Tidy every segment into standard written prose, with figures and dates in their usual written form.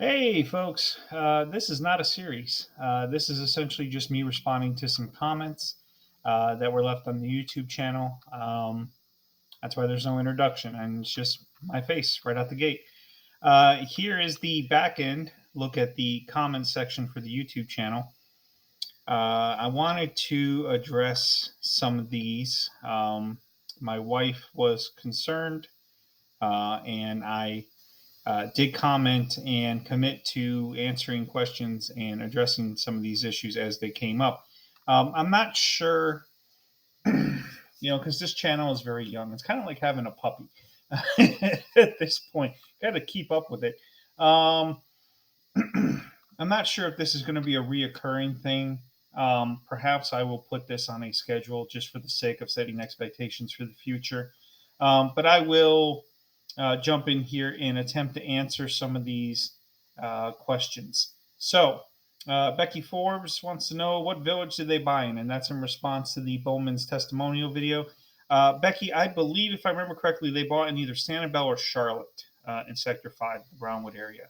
Hey, folks. This is not a series. This is essentially just me responding to some comments that were left on the YouTube channel. That's why there's no introduction, and it's just my face right out the gate. Here is the back end look at the comments section for the YouTube channel. I wanted to address some of these. My wife was concerned, and I did comment and commit to answering questions and addressing some of these issues as they came up. I'm not sure, because this channel is very young. It's kind of like having a puppy at this point. Got to keep up with it. Um, I'm not sure if this is going to be a reoccurring thing. Perhaps I will put this on a schedule just for the sake of setting expectations for the future. But I will jump in here and attempt to answer some of these questions. So, Becky Forbes wants to know what village did they buy in, and that's in response to the Bowman's testimonial video. Becky, I believe, if I remember correctly, they bought in either Sanibel or Charlotte in Sector 5, the Brownwood area.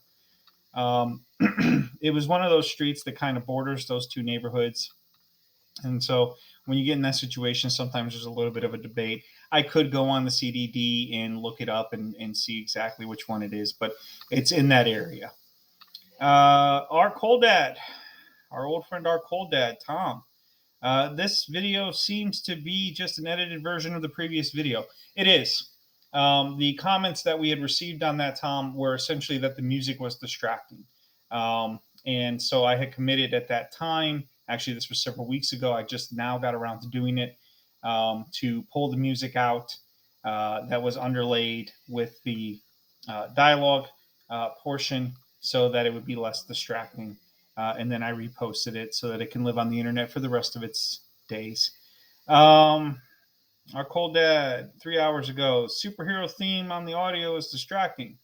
It was one of those streets that kind of borders those two neighborhoods. And so when you get in that situation, sometimes there's a little bit of a debate. I could go on the CDD and look it up and see exactly which one it is, but it's in that area. Our cold dad, our old friend, our cold dad, Tom. This video seems to be just an edited version of the previous video. It is. The comments that we had received on that, Tom, were essentially that the music was distracting. And so I had committed at that time. Actually, this was several weeks ago. I just now got around to doing it, to pull the music out that was underlaid with the dialogue portion so that it would be less distracting. And then I reposted it so that it can live on the internet for the rest of its days. Our cold dad, 3 hours ago, superhero theme on the audio is distracting,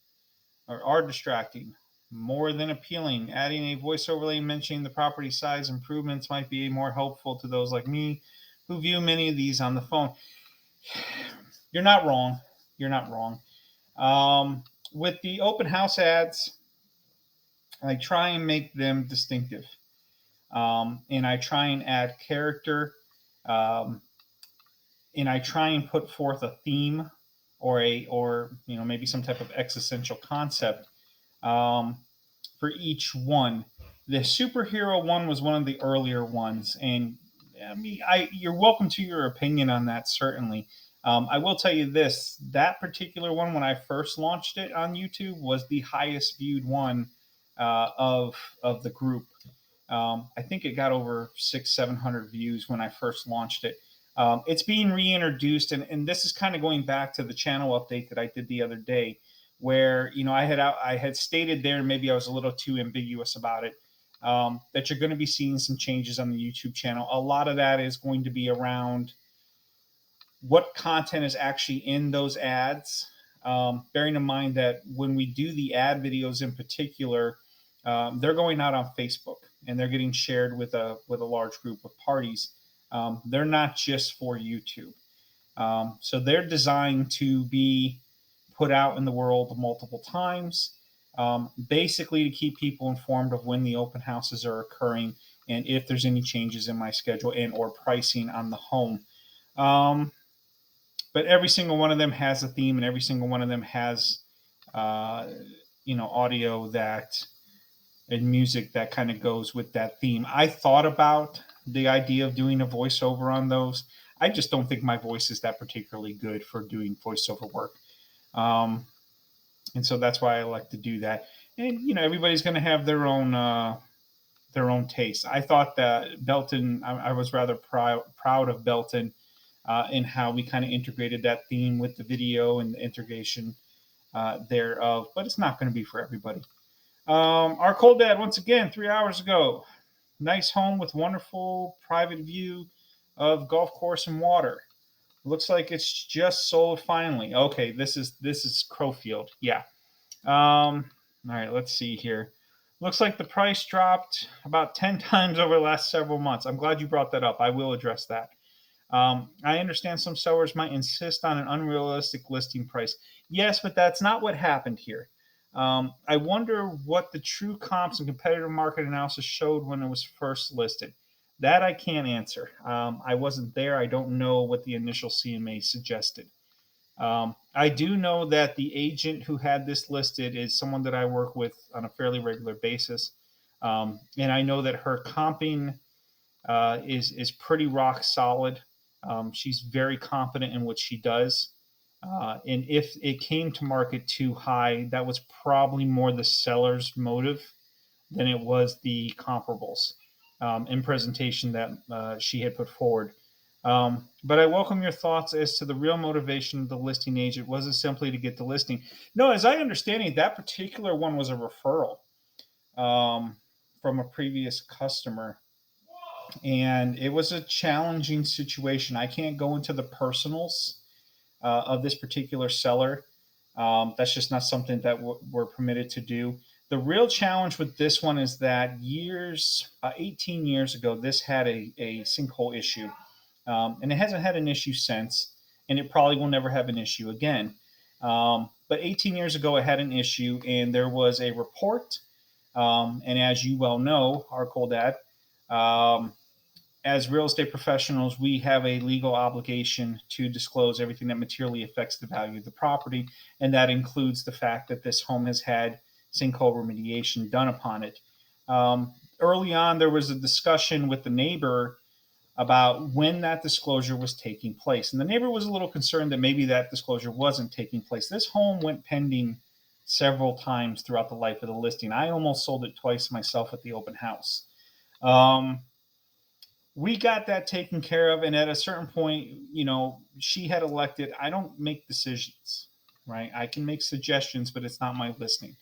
or are distracting, more than appealing. Adding a voice overlay mentioning the property size improvements might be more helpful to those like me who view many of these on the phone. You're not wrong. You're not wrong. With the open house ads, I try and make them distinctive. And I try and add character. And I try and put forth a theme or maybe some type of existential concept for each one. The superhero one was one of the earlier ones, and I mean, you're welcome to your opinion on that, certainly. I will tell you this: that particular one, when I first launched it on YouTube, was the highest viewed one of the group. I think it got over 600-700 views when I first launched it. It's being reintroduced, and this is kind of going back to the channel update that I did the other day, where I had stated there, maybe I was a little too ambiguous about it, that you're going to be seeing some changes on the YouTube channel. A lot of that is going to be around what content is actually in those ads. Bearing in mind that when we do the ad videos in particular, they're going out on Facebook and they're getting shared with a large group of parties. They're not just for YouTube. So they're designed to be put out in the world multiple times, basically to keep people informed of when the open houses are occurring and if there's any changes in my schedule and or pricing on the home. But every single one of them has a theme, and every single one of them has, audio and music that kind of goes with that theme. I thought about the idea of doing a voiceover on those. I just don't think my voice is that particularly good for doing voiceover work. And so that's why I like to do that. And, everybody's going to have their own taste. I thought that Belton, I was rather proud of Belton in how we kind of integrated that theme with the video and the integration thereof, but it's not going to be for everybody. Our cold dad, once again, 3 hours ago. Nice home with wonderful private view of golf course and water. Looks like it's just sold finally. Okay, this is Crowfield. Yeah. All right, let's see here. Looks like the price dropped about 10 times over the last several months. I'm glad you brought that up. I will address that. I understand some sellers might insist on an unrealistic listing price. Yes, but that's not what happened here. I wonder what the true comps and competitive market analysis showed when it was first listed. That I can't answer. I wasn't there. I don't know what the initial CMA suggested. I do know that the agent who had this listed is someone that I work with on a fairly regular basis. And I know that her comping is pretty rock solid. She's very confident in what she does. And if it came to market too high, that was probably more the seller's motive than it was the comparables in presentation that she had put forward. But I welcome your thoughts as to the real motivation of the listing agent. Was it simply to get the listing? No, as I understand it, that particular one was a referral from a previous customer. And it was a challenging situation. I can't go into the personals of this particular seller. That's just not something that we're permitted to do. The real challenge with this one is that 18 years ago, this had a sinkhole issue. And it hasn't had an issue since, and it probably will never have an issue again. But 18 years ago, it had an issue, and there was a report. And as you well know, our cold dad, as real estate professionals, we have a legal obligation to disclose everything that materially affects the value of the property. And that includes the fact that this home has had sinkhole remediation done upon it. Early on, there was a discussion with the neighbor about when that disclosure was taking place. And the neighbor was a little concerned that maybe that disclosure wasn't taking place. This home went pending several times throughout the life of the listing. I almost sold it twice myself at the open house. We got that taken care of. And at a certain point, she had elected, I don't make decisions, right? I can make suggestions, but it's not my listing.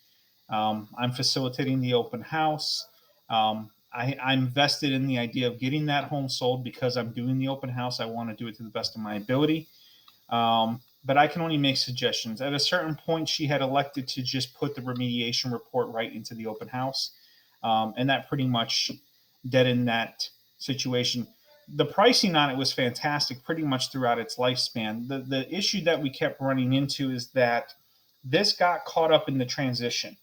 I'm facilitating the open house. I'm vested in the idea of getting that home sold because I'm doing the open house. I want to do it to the best of my ability. But I can only make suggestions. At a certain point, she had elected to just put the remediation report right into the open house. And that pretty much deadened that situation. The pricing on it was fantastic pretty much throughout its lifespan. The issue that we kept running into is that this got caught up in the transition,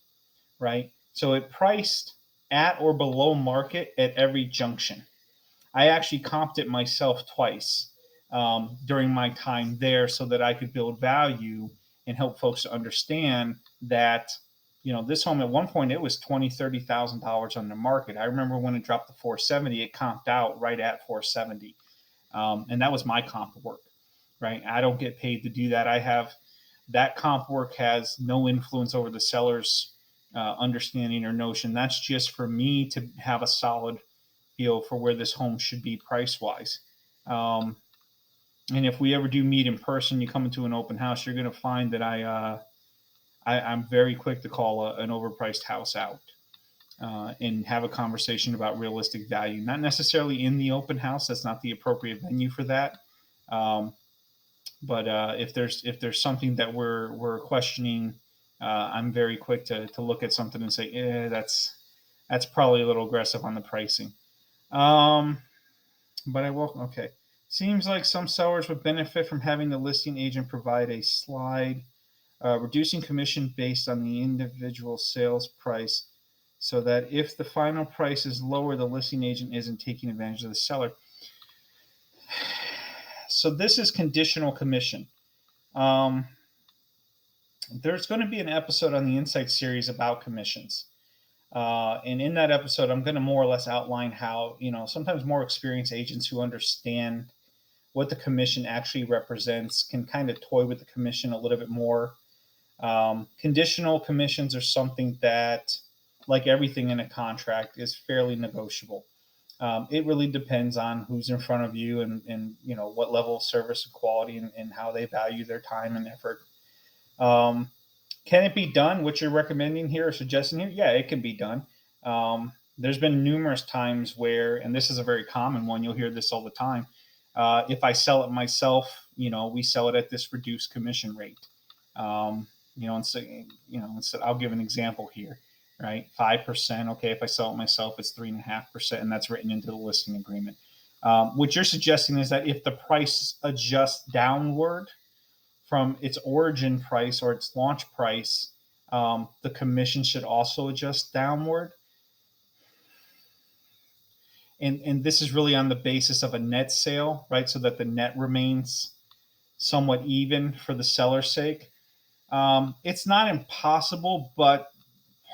right? So it priced at or below market at every junction. I actually comped it myself twice during my time there so that I could build value and help folks to understand that, this home at one point, it was $20,000, $30,000 on the market. I remember when it dropped to 470, it comped out right at 470. And that was my comp work, right? I don't get paid to do that. That comp work has no influence over the seller's understanding or notion. That's just for me to have a solid feel for where this home should be price wise. And if we ever do meet in person, you come into an open house, you're going to find that I'm very quick to call an overpriced house out and have a conversation about realistic value. Not necessarily in the open house; that's not the appropriate venue for that. But if there's something that we're questioning, I'm very quick to look at something and say, that's probably a little aggressive on the pricing. But I will. Okay. Seems like some sellers would benefit from having the listing agent provide a slide reducing commission based on the individual sales price so that if the final price is lower, the listing agent isn't taking advantage of the seller. So this is conditional commission. There's going to be an episode on the Insight series about commissions. And in that episode, I'm going to more or less outline how, sometimes more experienced agents who understand what the commission actually represents can kind of toy with the commission a little bit more. Conditional commissions are something that, like everything in a contract, is fairly negotiable. It really depends on who's in front of you and what level of service and quality and how they value their time and effort. Can it be done? What you're recommending here or suggesting here? Yeah, it can be done. There's been numerous times where, and this is a very common one, you'll hear this all the time. If I sell it myself, we sell it at this reduced commission rate. Instead, I'll give an example here, right? 5%. Okay, if I sell it myself, it's 3.5%, and that's written into the listing agreement. What you're suggesting is that if the price adjusts downward from its origin price or its launch price, the commission should also adjust downward. And this is really on the basis of a net sale, right? So that the net remains somewhat even for the seller's sake. It's not impossible, but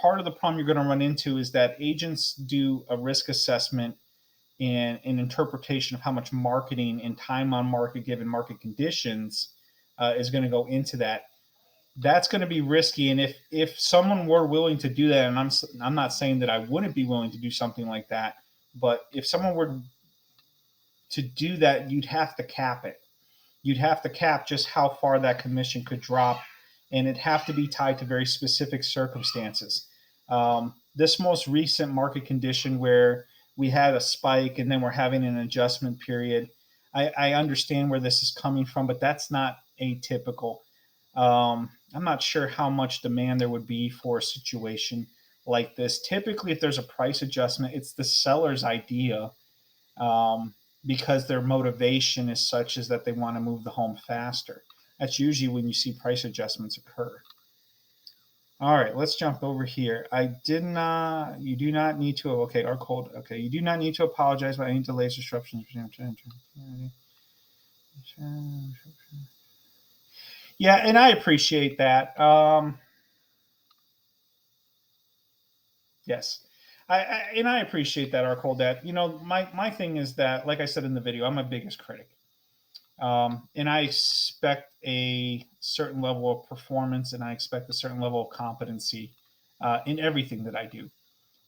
part of the problem you're going to run into is that agents do a risk assessment and an interpretation of how much marketing and time on market given market conditions is going to go into that. That's going to be risky. And if someone were willing to do that, and I'm not saying that I wouldn't be willing to do something like that, but if someone were to do that, you'd have to cap it. You'd have to cap just how far that commission could drop, and it'd have to be tied to very specific circumstances. This most recent market condition where we had a spike and then we're having an adjustment period, I understand where this is coming from, but that's not atypical. I'm not sure how much demand there would be for a situation like this. Typically, if there's a price adjustment, it's the seller's idea, because their motivation is such as that they want to move the home faster. That's usually when you see price adjustments occur. All right, let's jump over here. You do not need to, okay, our code, okay, you do not need to apologize about any delays, disruptions. Yeah, and I appreciate that. Yes. I appreciate that, Arcole, that, my thing is that, like I said in the video, I'm my biggest critic. And I expect a certain level of performance, and I expect a certain level of competency in everything that I do.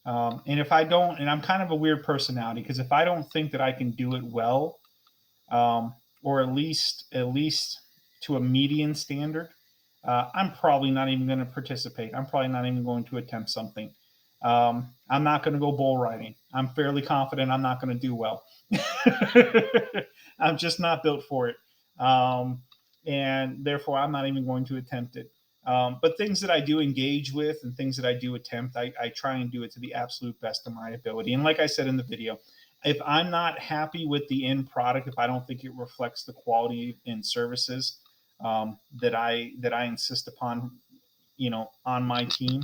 And if I don't, and I'm kind of a weird personality, because if I don't think that I can do it well, or at least to a median standard, I'm probably not even going to participate. I'm probably not even going to attempt something. I'm not going to go bull riding. I'm fairly confident I'm not going to do well. I'm just not built for it. And therefore, I'm not even going to attempt it. But things that I do engage with and things that I do attempt, I try and do it to the absolute best of my ability. And like I said in the video, if I'm not happy with the end product, if I don't think it reflects the quality and services that I insist upon, on my team,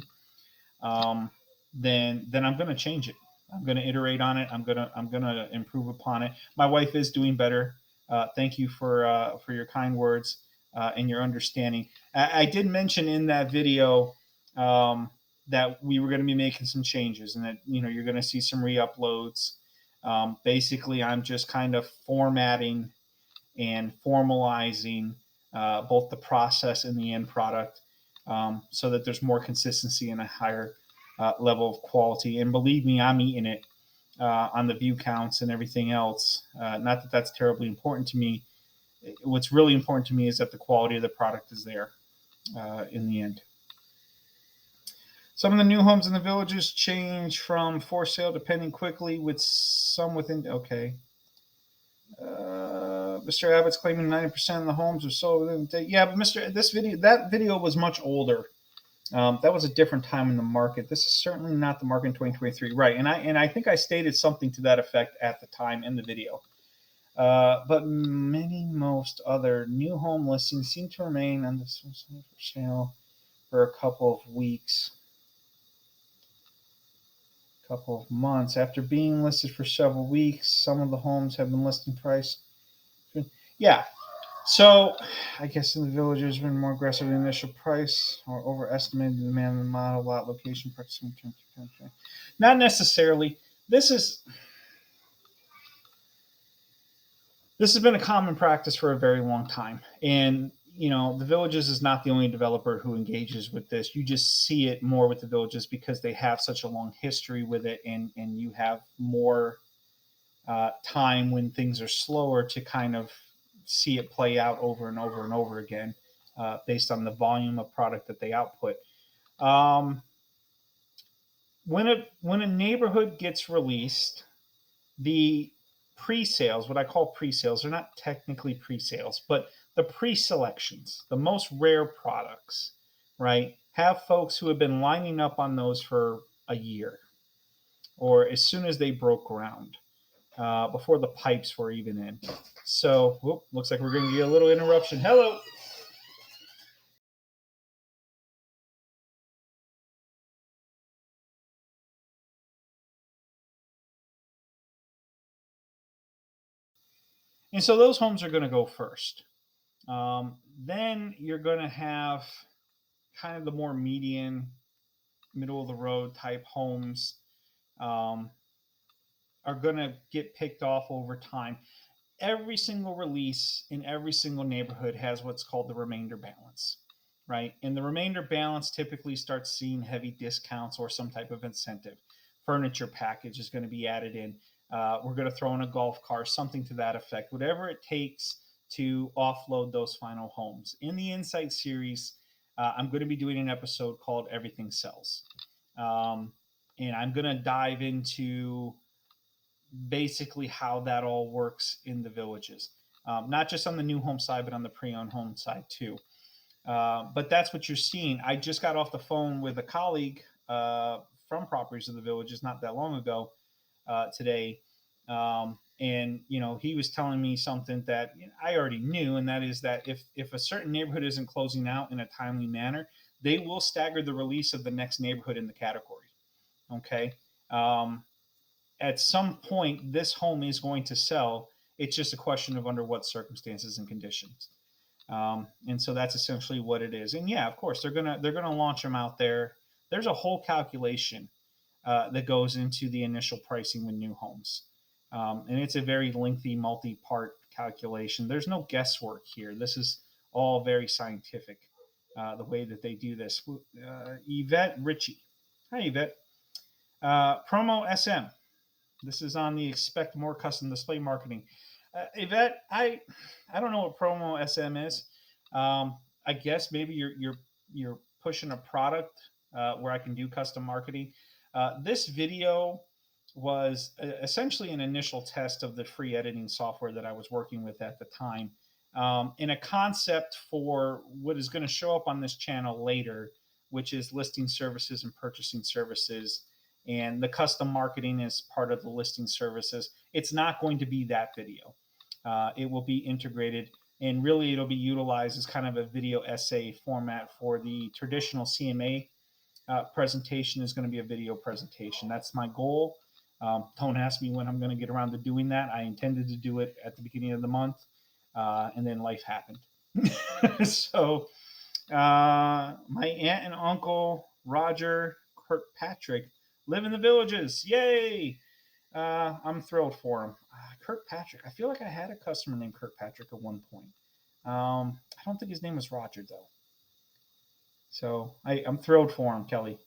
then I'm going to change it. I'm going to iterate on it. I'm going to improve upon it. My wife is doing better. Thank you for your kind words and your understanding. I did mention in that video that we were going to be making some changes, and that you're going to see some re-uploads. Basically, I'm just kind of formatting and formalizing both the process and the end product, so that there's more consistency and a higher level of quality. And believe me, I'm eating it on the view counts and everything else. Not that that's terribly important to me. What's really important to me is that the quality of the product is there in the end. Some of the new homes in the villages change from for sale to pending quickly, with some within. Okay. Mr. Abbott's claiming 90% of the homes are sold within a day. Yeah, but that video was much older. That was a different time in the market. This is certainly not the market in 2023, right? And I think I stated something to that effect at the time in the video. But most other new home listings seem to remain on the for sale for a couple of weeks, couple of months. After being listed for several weeks, some of the homes have been listing price. Yeah. So I guess in the villages, been more aggressive in initial price or overestimated the demand of the model, lot, location, purchasing. Not necessarily. This has been a common practice for a very long time. And, the villages is not the only developer who engages with this. You just see it more with the villages because they have such a long history with it, and you have more time when things are slower to kind of see it play out over and over and over again, based on the volume of product that they output. When a neighborhood gets released, the pre-sales, what I call pre-sales, are not technically pre-sales, but the pre-selections, the most rare products, right, have folks who have been lining up on those for a year, or as soon as they broke ground, before the pipes were even in. So, looks like we're going to get a little interruption. Hello. And so those homes are going to go first. Then you're going to have kind of the more median, middle of the road type homes um, are going to get picked off over time. Every single release in every single neighborhood has what's called the remainder balance, right? And the remainder balance typically starts seeing heavy discounts or some type of incentive. Furniture package is going to be added in. We're going to throw in a golf car, something to that effect, whatever it takes to offload those final homes. In the Insight series, I'm going to be doing an episode called Everything Sells. And I'm going to dive into basically how that all works in the villages, not just on the new home side, but on the pre-owned home side too. But that's what you're seeing. I just got off the phone with a colleague from Properties of the Villages not that long ago today. And he was telling me something that I already knew, and that is that if a certain neighborhood isn't closing out in a timely manner, they will stagger the release of the next neighborhood in the category. Okay. At some point, this home is going to sell. It's just a question of under what circumstances and conditions. And so that's essentially what it is. And yeah, of course, they're gonna launch them out there. There's a whole calculation that goes into the initial pricing with new homes, and it's a very lengthy, multi-part calculation. There's no guesswork here. This is all very scientific. The way that they do this. Yvette Ritchie, hi Yvette. Promo SM. This is on the Expect More Custom Display Marketing. Yvette, I don't know what Promo SM is. I guess maybe you're pushing a product where I can do custom marketing. This video was essentially an initial test of the free editing software that I was working with at the time, in a concept for what is going to show up on this channel later, which is listing services and purchasing services, and the custom marketing is part of the listing services. It's not going to be that video. It will be integrated, and really it'll be utilized as kind of a video essay format for the traditional CMA presentation is going to be a video presentation. That's my goal. Don't ask me when I'm going to get around to doing that. I intended to do it at the beginning of the month, and then life happened. So my aunt and uncle Roger Kirkpatrick live in the villages. Yay! I'm thrilled for him. Kirkpatrick. I feel like I had a customer named Kirkpatrick at one point. I don't think his name was Roger though. So I'm thrilled for him, Kelly.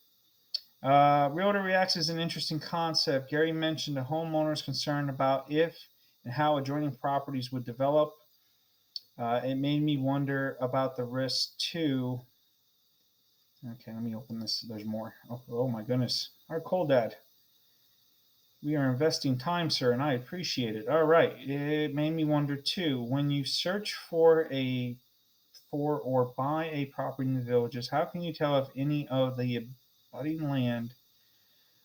Realtor Reacts is an interesting concept. Gary mentioned the homeowners concerned about if and how adjoining properties would develop. It made me wonder about the risk too. Okay, let me open this. There's more. Oh my goodness. Our cold dad. We are investing time, sir, and I appreciate it. All right. It made me wonder too. When you search for or buy a property in the villages, how can you tell if any of the abutting land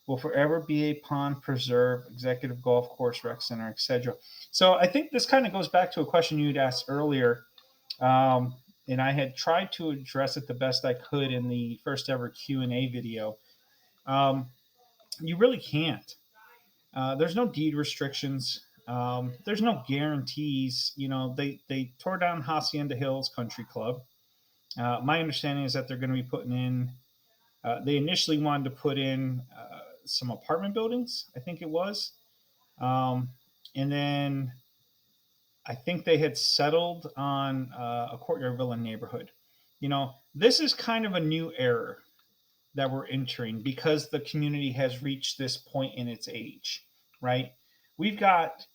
will forever be a pond, preserve, executive golf course, rec center, etc.? So I think this kind of goes back to a question you'd asked earlier, and I had tried to address it the best I could in the first ever Q&A video. You really can't. There's no deed restrictions. There's no guarantees. They tore down Hacienda Hills Country Club. My understanding is that they're going to be putting in. They initially wanted to put in some apartment buildings, I think it was, and then I think they had settled on a Courtyard Villa neighborhood. This is kind of a new era that we're entering because the community has reached this point in its age, right? We've got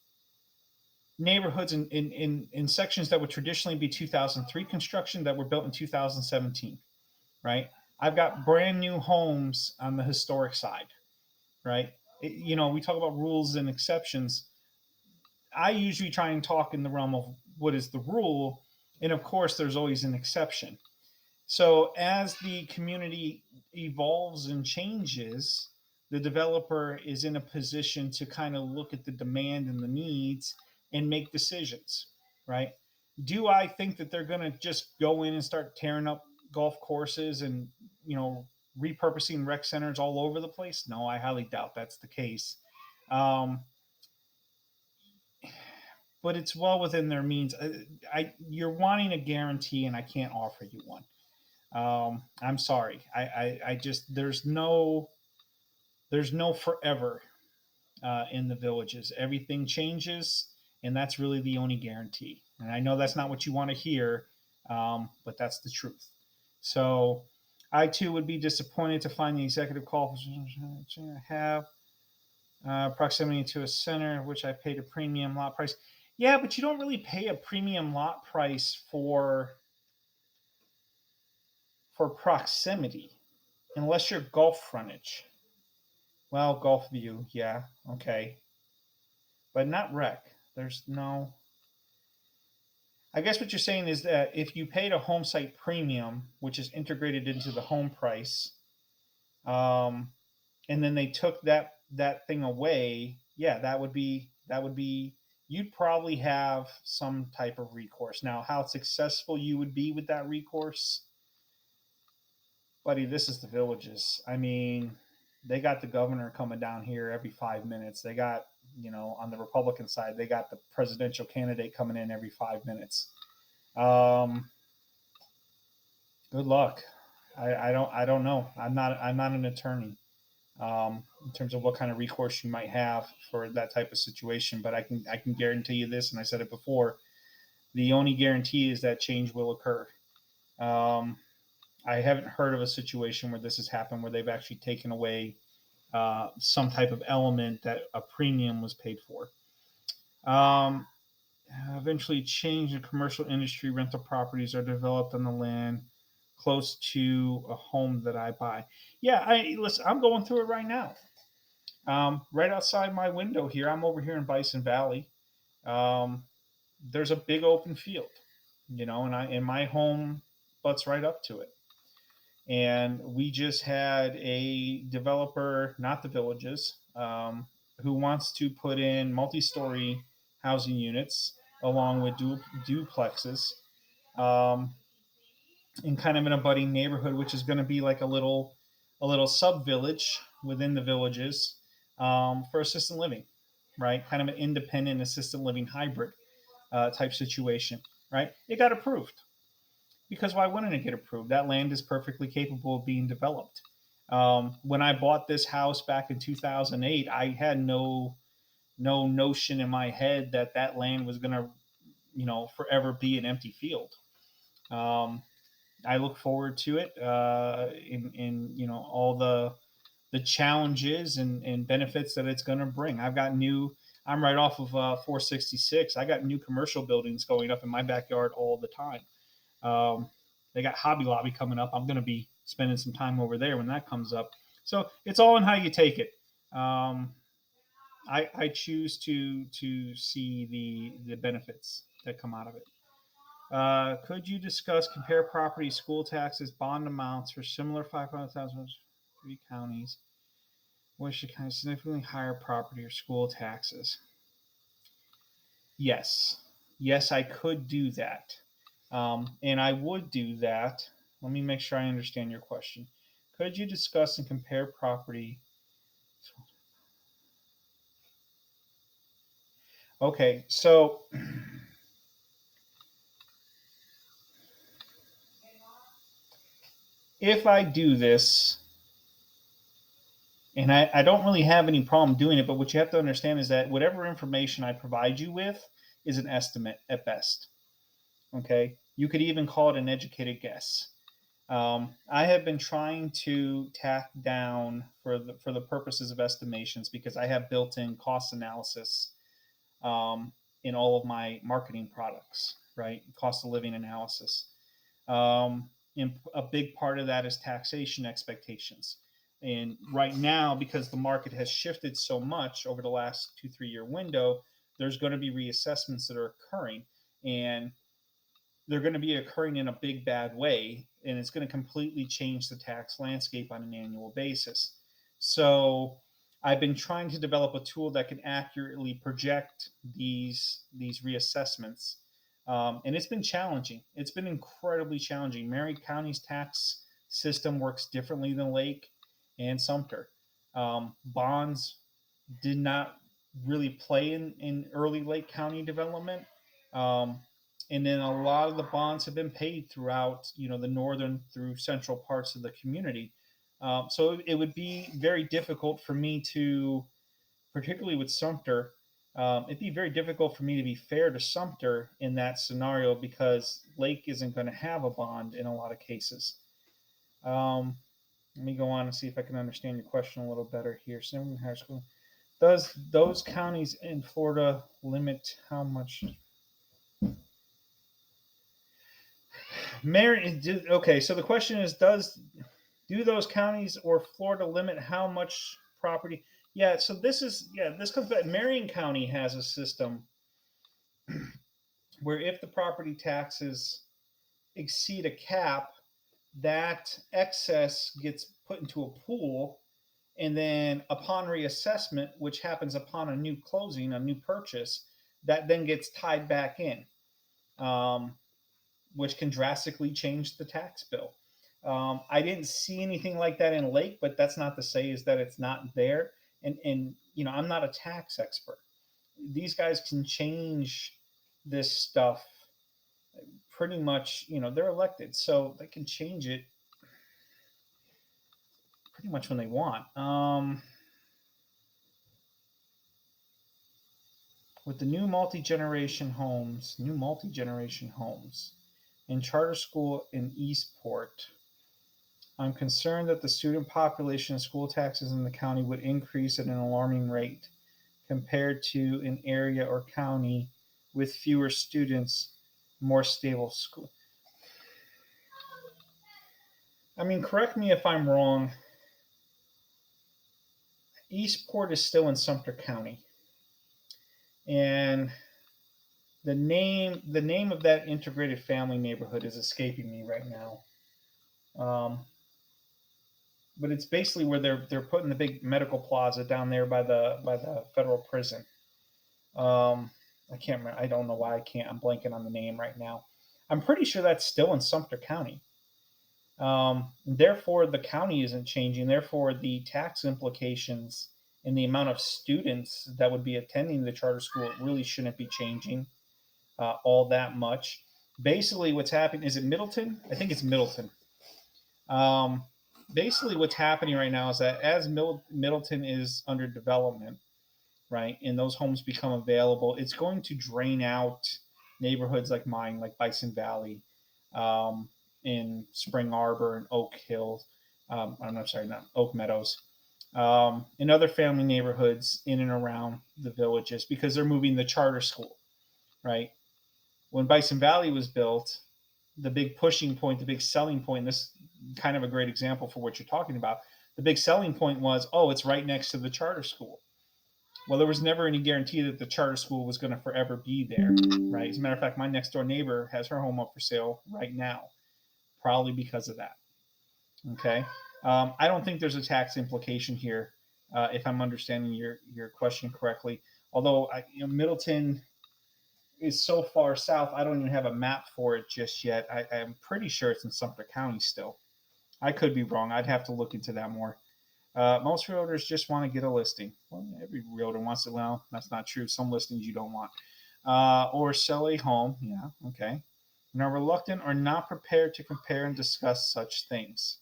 neighborhoods in sections that would traditionally be 2003 construction that were built in 2017, right? I've got brand new homes on the historic side, right? We talk about rules and exceptions. I usually try and talk in the realm of what is the rule, and of course, there's always an exception. So as the community evolves and changes, the developer is in a position to kind of look at the demand and the needs and make decisions, right? Do I think that they're going to just go in and start tearing up golf courses and, repurposing rec centers all over the place? No, I highly doubt that's the case. Um, but it's well within their means. You're wanting a guarantee, and I can't offer you one. I'm sorry. I just there's no forever in the villages. Everything changes, and that's really the only guarantee. And I know that's not what you want to hear, but that's the truth. So I too would be disappointed to find the executive call have proximity to a center, which I paid a premium lot price. Yeah, but you don't really pay a premium lot price for proximity unless you're Gulf frontage. Well, Gulf View, yeah, okay, but not rec. There's no. I guess what you're saying is that if you paid a home site premium, which is integrated into the home price, um, and then they took that thing away, yeah, that would be you'd probably have some type of recourse. Now, how successful you would be with that recourse, buddy, this is the villages. I mean, they got the governor coming down here every 5 minutes. They got, on the Republican side, they got the presidential candidate coming in every 5 minutes. Um, Good luck. I don't know. I'm not an attorney in terms of what kind of recourse you might have for that type of situation, but I can guarantee you this, and I said it before. The only guarantee is that change will occur. Um, I haven't heard of a situation where this has happened where they've actually taken away some type of element that a premium was paid for. Um, Eventually, change in commercial industry rental properties are developed on the land close to a home that I buy. Yeah, I listen. I'm going through it right now. Right outside my window here, I'm over here in Bison Valley. Um, there's a big open field, and my home butts right up to it. And we just had a developer, not the villages, who wants to put in multi-story housing units along with duplexes, um, in kind of in a budding neighborhood, which is going to be like a little sub village within the villages, for assisted living, right? Kind of an independent assisted living hybrid type situation, right? It got approved because why wouldn't it get approved? That land is perfectly capable of being developed. When I bought this house back in 2008, I had no notion in my head that that land was going to, forever be an empty field. Um, I look forward to it in all the challenges and benefits that it's going to bring. I'm right off of 466. I got new commercial buildings going up in my backyard all the time. Um, they got Hobby Lobby coming up. I'm going to be spending some time over there when that comes up. So it's all in how you take it. Um, I choose to see the benefits that come out of it. Could you discuss compare property school taxes bond amounts for similar 500,000 three counties? Which should kind of significantly higher property or school taxes? Yes, yes, I could do that, and I would do that. Let me make sure I understand your question. Could you discuss and compare property? Okay, so if I do this, and I don't really have any problem doing it, but what you have to understand is that whatever information I provide you with is an estimate at best. Okay, you could even call it an educated guess. I have been trying to tack down for the purposes of estimations because I have built-in cost analysis in all of my marketing products, right? Cost of living analysis. And a big part of that is taxation expectations. And right now, because the market has shifted so much over the last 2-3 year window, there's going to be reassessments that are occurring, and they're going to be occurring in a big bad way, and it's going to completely change the tax landscape on an annual basis. So I've been trying to develop a tool that can accurately project these reassessments, and it's been challenging. It's been incredibly challenging. Mary County's tax system works differently than Lake and Sumter. Bonds did not really play in early Lake County development. Um, and then a lot of the bonds have been paid throughout, the northern through central parts of the community. So it would be very difficult for me to, particularly with Sumter, it'd be very difficult for me to be fair to Sumter in that scenario because Lake isn't going to have a bond in a lot of cases. Um, Let me go on and see if I can understand your question a little better here. Similar high school. Does those counties in Florida limit how much? Okay, so the question is, do those counties or Florida limit how much property? Yeah, so this comes back. Marion County has a system where if the property taxes exceed a cap, that excess gets put into a pool, and then upon reassessment, which happens upon a new closing, a new purchase, that then gets tied back in, um, which can drastically change the tax bill. I didn't see anything like that in Lake, but that's not to say is that it's not there. And I'm not a tax expert. These guys can change this stuff pretty much. They're elected, so they can change it pretty much when they want. With the new multi-generation homes in charter school in Eastport, I'm concerned that the student population and school taxes in the county would increase at an alarming rate compared to an area or county with fewer students, more stable school. I mean, correct me if I'm wrong. Eastport is still in Sumter County, and the name of that integrated family neighborhood is escaping me right now. Um, but it's basically where they're putting the big medical plaza down there by the federal prison. I can't remember. I don't know why I can't. I'm blanking on the name right now. I'm pretty sure that's still in Sumter County. Therefore, the county isn't changing. Therefore, the tax implications and the amount of students that would be attending the charter school really shouldn't be changing all that much. Basically, what's happening is it Middleton? I think it's Middleton. Um, Basically, what's happening right now is that as Middleton is under development, right, and those homes become available, it's going to drain out neighborhoods like mine, like Bison Valley, um, in Spring Arbor and Oak Hill. I'm not sorry, not Oak Meadows, and other family neighborhoods in and around the villages because they're moving the charter school, right? When Bison Valley was built, the big pushing point, the big selling point, this kind of a great example for what you're talking about. The big selling point was, oh, it's right next to the charter school. Well, there was never any guarantee that the charter school was going to forever be there, right? As a matter of fact, my next door neighbor has her home up for sale right now, probably because of that. Okay, I don't think there's a tax implication here, if I'm understanding your question correctly. Although Middleton is so far south, I don't even have a map for it just yet. I'm pretty sure it's in Sumter County still. I could be wrong. I'd have to look into that more. Most realtors just want to get a listing. Well, every realtor wants to. Well, that's not true. Some listings you don't want. Or sell a home. Yeah, okay. And are reluctant or not prepared to compare and discuss such things.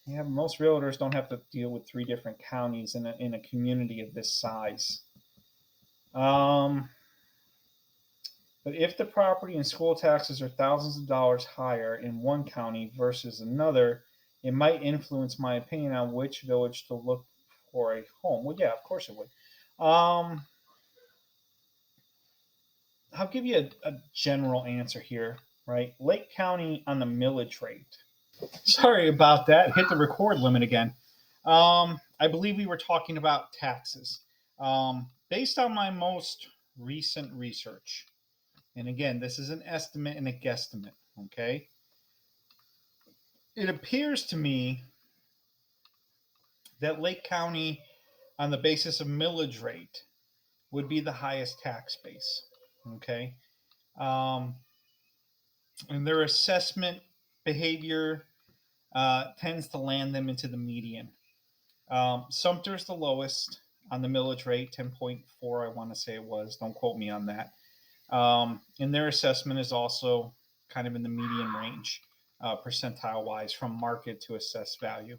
Yeah, most realtors don't have to deal with three different counties in a community of this size. Um, but if the property and school taxes are thousands of dollars higher in one county versus another, it might influence my opinion on which village to look for a home. Well, yeah, of course it would. Um, I'll give you a general answer here, right? Lake County on the millage rate. Sorry about that. Hit the record limit again. I believe we were talking about taxes. Based on my most recent research, and again, this is an estimate and a guesstimate, okay? It appears to me that Lake County, on the basis of millage rate, would be the highest tax base, okay? Um, and their assessment behavior tends to land them into the median. Sumter's the lowest on the millage rate, 10.4, I want to say it was. Don't quote me on that. And their assessment is also kind of in the median range, percentile wise, from market to assessed value.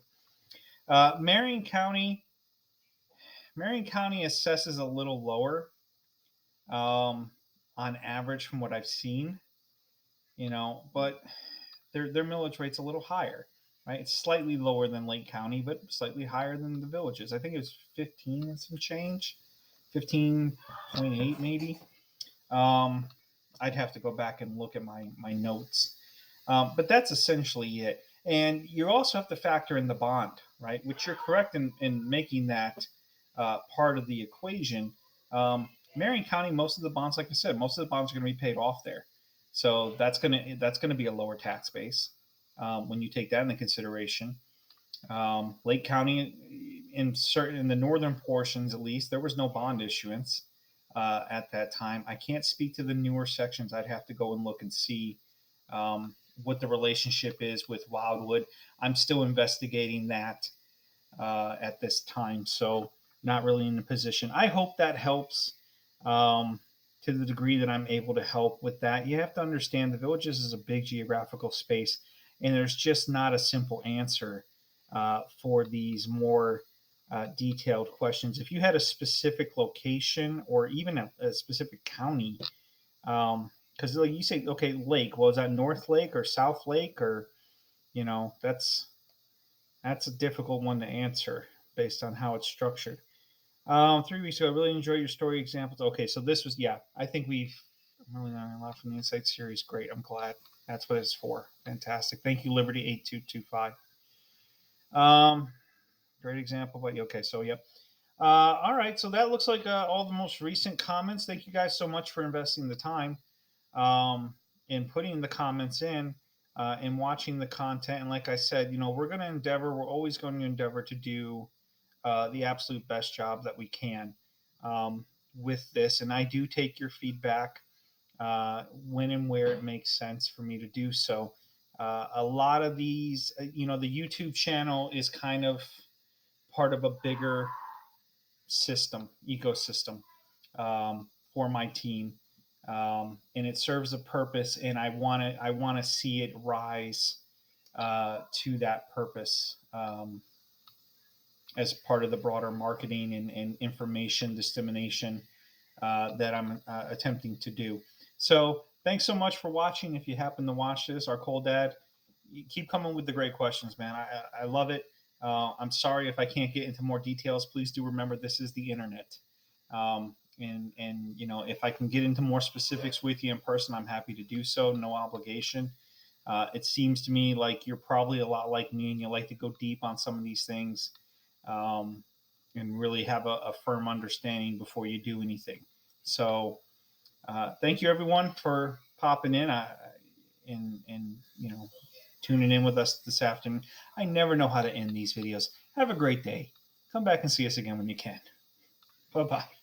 Marion County assesses a little lower on average from what I've seen, but their millage rate's a little higher, right? It's slightly lower than Lake County, but slightly higher than the villages. I think it was 15 and some change, 15.8 maybe. I'd have to go back and look at my notes, but that's essentially it. And you also have to factor in the bond, right? Which you're correct in making that part of the equation. Marion County, most of the bonds, like I said, most of the bonds are going to be paid off there, so that's gonna be a lower tax base when you take that into consideration. Lake County, in the northern portions at least, there was no bond issuance at that time. I can't speak to the newer sections. I'd have to go and look and see what the relationship is with Wildwood. I'm still investigating that at this time, so not really in a position. I hope that helps to the degree that I'm able to help with that. You have to understand the villages is a big geographical space, and there's just not a simple answer for these more detailed questions. If you had a specific location or even a specific county, because like you say, okay, lake, well, is that North Lake or South Lake, or that's a difficult one to answer based on how it's structured. 3 weeks ago, I really enjoyed your story examples. Okay, so this was, I think I'm really learning a lot from the Insight series. Great, I'm glad. That's what it's for. Fantastic. Thank you, Liberty8225. Great example, but okay, so yep. All right, so that looks like all the most recent comments. Thank you guys so much for investing the time in putting the comments in and watching the content. And like I said, we're always going to endeavor to do the absolute best job that we can with this. And I do take your feedback when and where it makes sense for me to do so. A lot of these, the YouTube channel is kind of part of a bigger ecosystem for my team. And it serves a purpose, and I want to see it rise to that purpose as part of the broader marketing and information dissemination that I'm attempting to do. So thanks so much for watching. If you happen to watch this, our Cold Dad, you keep coming with the great questions, man. I love it. I'm sorry if I can't get into more details. Please do remember this is the internet. And if I can get into more specifics with you in person, I'm happy to do so. No obligation. It seems to me like you're probably a lot like me, and you like to go deep on some of these things and really have a firm understanding before you do anything. So thank you, everyone, for popping in and tuning in with us this afternoon. I never know how to end these videos. Have a great day. Come back and see us again when you can. Bye-bye.